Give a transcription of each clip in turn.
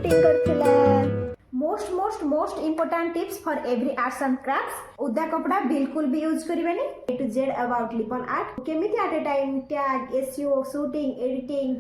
Painting करथिला। Most important tips for every arts and crafts. उदा कपड़ा बिल्कुल भी यूज करिवेनी। A to Z about lip on art केमिति at a time tag SEO shooting editing.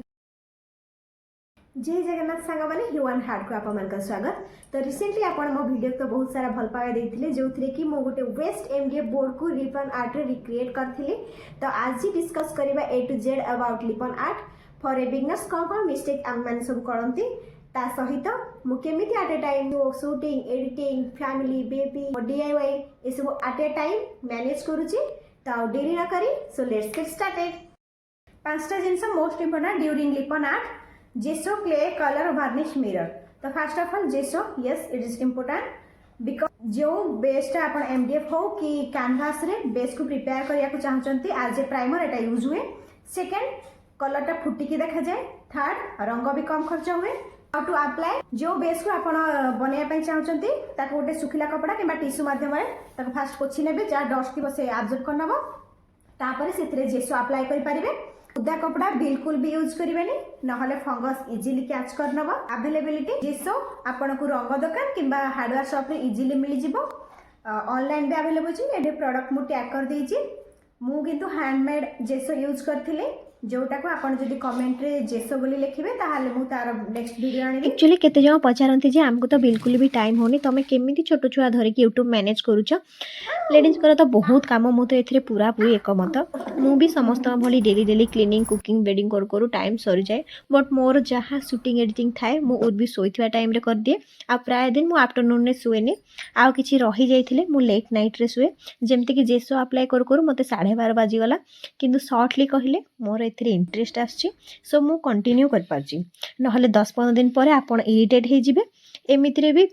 Jai Jagannath सांग माने ह्यूमन हार्ट को आपन स्वागत। तो रिसेंटली आपण मो वीडियो तो बहुत सारा भल पाए देथिले जो थरे कि मो गोटे वेस्ट एमडीएफ बोर्ड को लिप ऑन आर्ट रे रिक्रिएट करथिले। तो आज ही डिस्कस करबा A to Z about lip on art for a beginners कोन मिस्टेक हम माने सब करंती ता सहित मु केमिति at a time shooting editing family baby DIY ए सब एट ए टाइम मैनेज करूची। तो देरी न करी सो लेट्स गेट स्टार्टेड। पांचटा जिंस most important during lip on art gesso clay colour varnish mirror. तो first of all gesso yes it is important because जो बेस्ट आपण एमडीएफ हो कि कैनवास रे बेस को प्रिपेयर करिया को चाहचंती एज ए प्राइमर एटा यूज हुए। सेकंड कलर टा फुटी की देखा जाए। थर्ड रंग भी कम खर्च हुए। हाउ टू अप्लाई जो बेस को आपण बनेया पई चाहचंती ताको गोटे सुखिला कपड़ा किबा टिश्यू माध्यम रे ताको फास्ट पोछि नेबे जा डस्ट थिबो से एब्जॉर्ब करनबो। तापर सेथरे जेसो अप्लाई करि परिबे। उदा कपड़ा बिल्कुल भी यूज करिवेनी नहले फंगस इजीली कैच करनबो। अवेलेबिलिटी जेसो आपण को रंग दुकान किबा हार्डवेयर शॉप रे इजीली मिली जिवो। ऑनलाइन भी अवेलेबल छी। एडे प्रोडक्ट मु टैग कर देछि। मु किंतु हैंडमेड जेसो यूज करथिले जोटा को आपण जदी कमेंट रे जेसो बोली लिखिबे ताहाले मु तार नेक्स्ट वीडियो आनी। एक्चुअली केते जण पचारंती जे हमको तो बिल्कुल भी टाइम होनी तमे केमिति छोटो छुआ धरि कि यूट्यूब मैनेज करूछ। लेडीज कर तो बहुत काम मु तो एथिरे पूरा पूरी एकमत। मु भी समस्त भली डेली क्लीनिंग कुकिंग बेडिंग करू टाइम सरी जाए। बट मोर जहाँ शूटिंग एडिटिंग थाए मु उद भी सोइथिबा टाइम रे कर दिए। आ प्राय दिन मु आफ्टरनून रे सुएनी। आ किछि रही जाइथिले मु लेट नाइट रे सुए। जेमति कि जेसो अप्लाई करू मते 12:30 बाजी गला किंतु शॉर्टली कहिले मोर एथिरे इंटरेस्ट आछि सो मु कंटिन्यू कर पारछि। नहले 10-15 दिन पर आपण इरिटेट हे जिवे। एमितिरे भी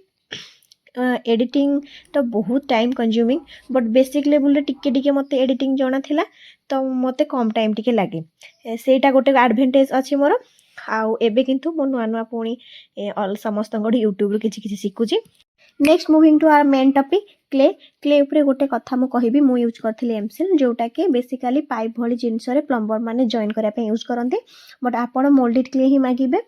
एडिटिंग तो बहुत time consuming but basic level रे टिके टिके मते एडिटिंग जणा थिला तो मते कम टाइम टिके लागे। सेटा गोटे एडवांटेज अछि मोर। आउ एबे किंतु मो नुआ नुआ पुणी समस्त यूट्यूब रे किछि किछि सिखुछि। Next moving to our main topic clay. Clay उपरे गोटे कथा मु कहिबी मु यूज करथिले एमसेल जोटा के बेसिकली पाइप भली जिंस रे प्लम्बर माने जॉइन करिया पे यूज करंती। बट आपण मोल्डेड क्ले ही मागिबे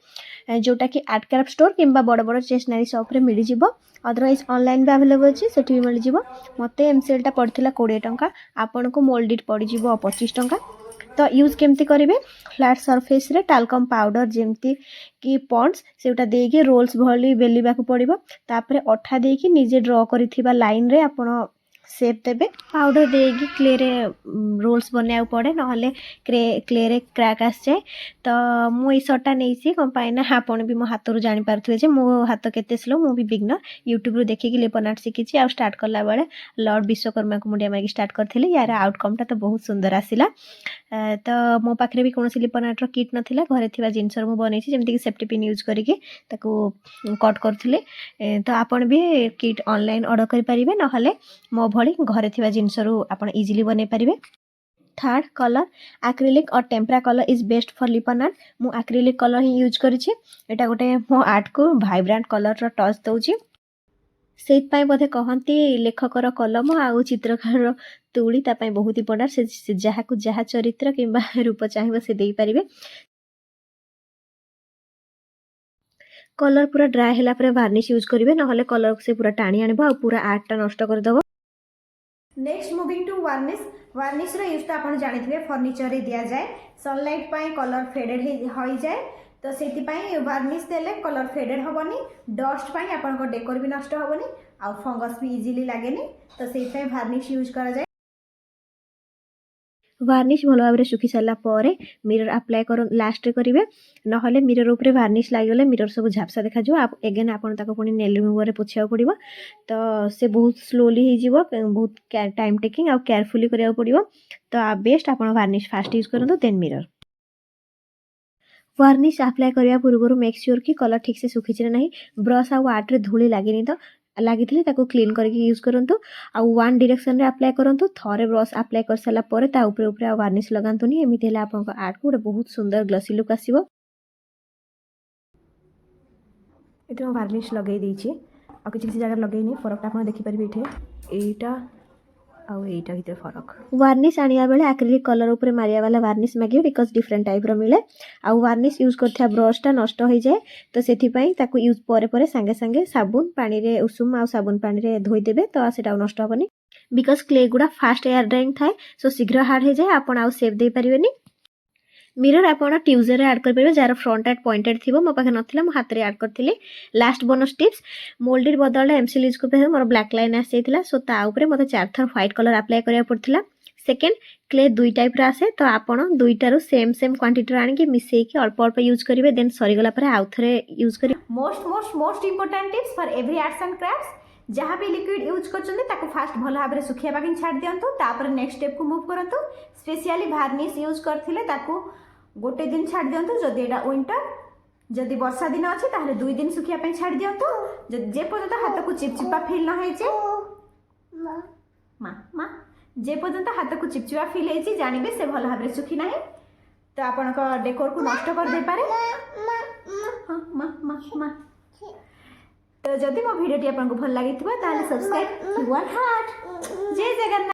जोटा कि आर्ट क्राफ्ट स्टोर किंबा बड़ बड़ स्टेशनरी शॉप रे मिली जिवो। अदरवाइज ऑनलाइन भी अवेलेबल अछि सेठी भी मिली जिवो। मते एमसेल टा पड़थिला 20 टंका आपण को मोल्डेड पड़ी जिवो 25 टंका। तो यूज केमती करिवे फ्लैट सरफेस रे टाल्कम पाउडर जेमती कि पॉन्ड्स सेटा देके रोल्स भली बेलिबा को पड़िबो। तापरे अठा देके निजे ड्रॉ करिथिबा लाइन रे आपण शेप देबे। पाउडर देके क्ले रे रोल्स बनाया पड़े नहले क्ले रे क्रैक आस जाए। तो मु ई शॉटा नेइसी कंपाइना आपण भी मो हाथ रु जानि पारथुवे जे मो हाथ केते स्लो। मु भी बिगनर यूट्यूब रु देखि कि लेपन आर्ट सिखिछि। आ स्टार्ट करला बेले लॉर्ड विश्वकर्मा को मुंडिया मागी स्टार्ट करथिले। यार आउटकम ता तो बहुत सुंदर आसिला। तो मो पाखरे भी कोनोसी लिपन आर्ट रो किट नथिला घरे थिबा जिंसर मु बनेछि जेमति कि सेफ्टी पिन यूज करिके ताको कट करथिले। तो आपण भी किट ऑनलाइन ऑर्डर करि परिबे नहले मो भली घरे थिबा जिंसरु आपण इजीली बने परिबे। थर्ड कलर एक्रिलिक और tempera colour is best for लिपन art. मु एक्रिलिक कलर ही यूज करिछि। एटा गोटे मो आर्ट को वाइब्रेंट कलर रो टच दउछि। सेत पाई बोधे कहंती लेखकर कलम आउ चित्रकार तुली ता पाई बहुत इंपोर्टेंट। से जहा को जहा चरित्र किंबा रूप चाहिबो से देई परिबे। कलर पूरा ड्राई होला पर वार्निश यूज करिवे नहले कलर से पूरा टाणी आनिबो आ पूरा आर्ट टा नष्ट कर दबो। Next moving to varnish. Varnish रो यूज तो आपण जानिथिबे फर्नीचर रे दिया जाए। सनलाइट पाई कलर फेडेड होई जाए तो सेति पाई वार्निश देले कलर फेडेड होबनी। डस्ट पाई आपण को डेकोर भी नष्ट होबनी आ फंगस भी इजीली लागेनी। तो सेति पाई वार्निश यूज करा जाए। वार्निश भलो भाबरे सुखी सारा पर मिरर अप्लाई कर लास्ट रे करिवे नहले मिरर ऊपर वार्निश लागि गले मिरर सब झापसा देखा जो। आप अगेन आपण ताको पुनी नेल रिमूवर रे पोछिया पड़िबो। तो से बहुत स्लोली हे जिवो बहुत टाइम टेकिंग आ केयरफुली करिया पड़िबो। तो आ बेस्ट आपण वार्निश फास्ट यूज करंतो देन मिरर। वार्निश अप्लाई करिया पूर्व मेक श्योर कि कलर ठीक से सुखी छि नाही। ब्रश आ आर्ट रे धूली लागिनी तो लागिथिले ताको क्लीन करके यूज करंतु आ वन डायरेक्शन रे अप्लाई करंतु। थरे ब्रश अप्लाई कर साला परे ता ऊपर ऊपर आ वार्निश लगांतुनी। एमिति हेला आपन आर्ट को बहुत सुंदर ग्लॉसी लुक आसीबो। एते हम वार्निश लगै दैछि आ किछि किछि जगह लगैनी फरक आपन देखि परिबे। एठे एटा आउ एटा भितर फरक वार्निश आनिया बेले आक्रिलिक कलर ऊपर मारिया वाला वार्निश मागियो बिकज डिफरेंट टाइप रो मिले आ वार्निश यूज करथिया ब्रशटा नष्ट हो जाए तो सेथि पई ताकू यूज परे परे संगे संगे साबुन पानी रे उषुम आ साबुन पानी रे धोई देबे तो सेटा नष्ट होबनी बिकज क्ले गुडा फास्ट एयर ड्राइंग थाए सो शीघ्र हार्ड हो जाए आपण आउ सेव दे परिबेनी मिरर आपण ट्यूजर ऐड कर परिबे जार फ्रंट एट पॉइंटेड थिबो मो पाखे नथिला मो हाथ रे ऐड करथिले लास्ट बोनस टिप्स मोल्डेड बदल एमसील यूज कर मोर ब्लैक लाइन आसी जाइतिला सो ता ऊपर मते 4 थर व्हाइट कलर अप्लाई करिया पड़थिला सेकंड क्ले दुई टाइप रा आसे तो आपण दुईटारो सेम सेम क्वांटिटी आनी के मिसेई के अल्प अल्प यूज करिवे देन सरी गला परे आउ थरे यूज करि most important tips for every arts and crafts जहाँ भी लिक्विड यूज कर फास्ट भल भाव में सुखाइबा के छाड़ दिंतु तापर नेक्स्ट स्टेप को मूव करंतु स्पेशली वार्निश यूज करथिले ताकू गोटे दिन छाड़ दिंतु जदि एटा विंटर जदि वर्षा दिन अच्छे ताहले 2 दिन सुखिया पे छाड़ दिंतु जे पर्यंत हाथ को चिपचिपा फील न होइचे माँ जे पर्यंत हाथ को चिपचिपा फील होइचे जानिबे से भल भाव में सुखी नाही तो आपण को डेकोर को नष्ट कर दे पारे माँ तो जदि मो वीडियो टी आपन को भल लागिथिबा ताले सब्सक्राइब वन हार्ट जय जगन्नाथ।